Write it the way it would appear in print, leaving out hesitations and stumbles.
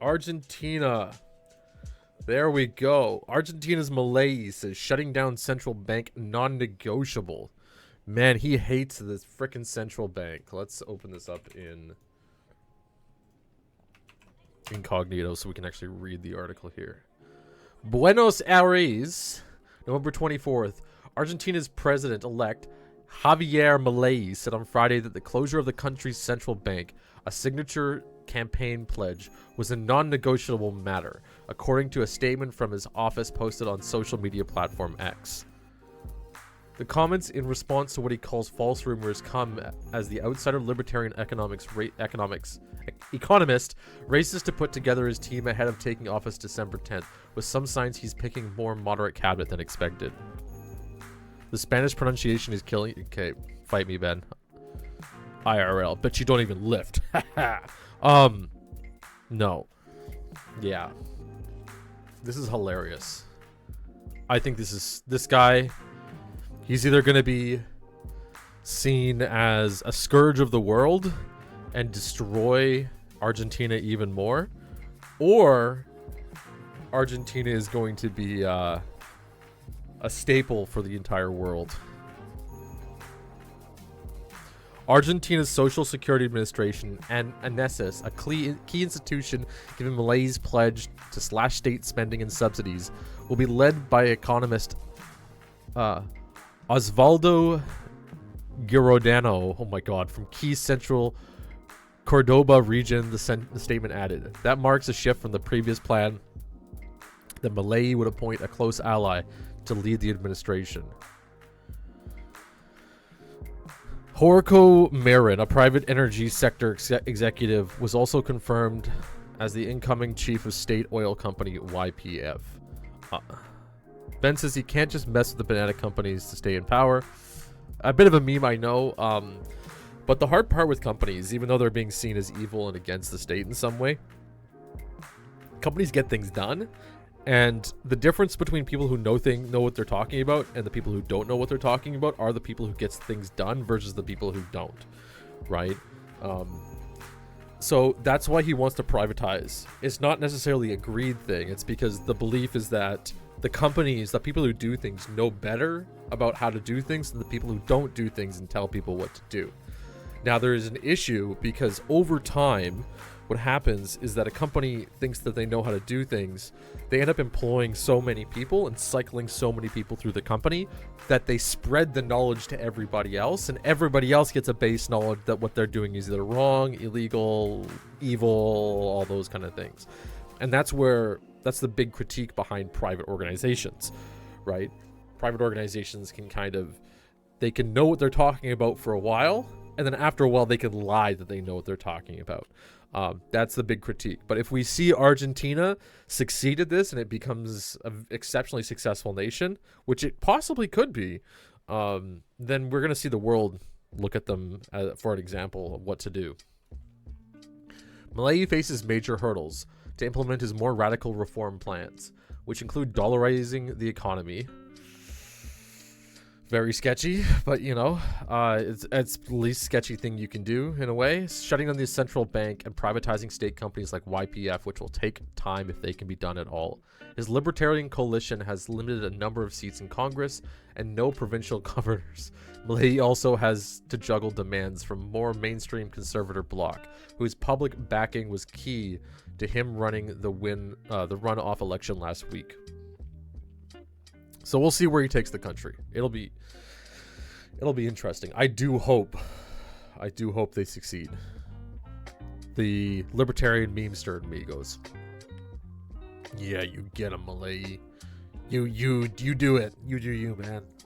Argentina. There we go. Argentina's Milei says shutting down central bank non-negotiable. Man, he hates this frickin' central bank. Let's open this up in incognito so we can actually read the article here. Buenos Aires, November 24th. Argentina's president-elect Javier Milei said on Friday that the closure of the country's central bank, a signature campaign pledge, was a non-negotiable matter, according to a statement from his office posted on social media platform X. The comments in response to what he calls false rumors come as the outsider libertarian economist races to put together his team ahead of taking office December 10th, with some signs he's picking more moderate cabinet than expected. The Spanish pronunciation is killing. Okay, fight me, Ben. IRL, but you don't even lift. No. Yeah. This is hilarious. I think this guy, he's either going to be seen as a scourge of the world and destroy Argentina even more, or Argentina is going to be a staple for the entire world. Argentina's Social Security Administration and ANESIS, a key institution given Milei's pledge to slash state spending and subsidies, will be led by economist Osvaldo Giordano, oh my god, from key central Cordoba region, the statement added. That marks a shift from the previous plan that Milei would appoint a close ally to lead the administration. Jorge Marin, a private energy sector executive, was also confirmed as the incoming chief of state oil company YPF. Ben says he can't just mess with the banana companies to stay in power. A bit of a meme, I know. But the hard part with companies, even though they're being seen as evil and against the state in some way, companies get things done. And the difference between people who know what they're talking about and the people who don't know what they're talking about are the people who gets things done versus the people who don't, right? So that's why he wants to privatize. It's not necessarily a greed thing. It's because the belief is that the companies, the people who do things, know better about how to do things than the people who don't do things and tell people what to do. Now, there is an issue because over time, what happens is that a company thinks that they know how to do things. They end up employing so many people and cycling so many people through the company that they spread the knowledge to everybody else, and everybody else gets a base knowledge that what they're doing is either wrong, illegal, evil, all those kind of things. And that's the big critique behind private organizations, right? Private organizations they can know what they're talking about for a while, and then after a while they can lie that they know what they're talking about. That's the big critique. But if we see Argentina succeed at this and it becomes an exceptionally successful nation, which it possibly could be, then we're going to see the world look at them for an example of what to do. Milei faces major hurdles to implement his more radical reform plans, which include dollarizing the economy. Very sketchy, but it's the least sketchy thing you can do in a way. Shutting down the central bank and privatizing state companies like YPF, which will take time if they can be done at all. His libertarian coalition has limited a number of seats in Congress and no provincial governors. Milei also has to juggle demands from more mainstream conservative bloc, whose public backing was key to him running the runoff election last week. So we'll see where he takes the country. It'll be interesting. I do hope they succeed. The libertarian memester in me goes, yeah, you get him, Milei. You do it. You do you, man.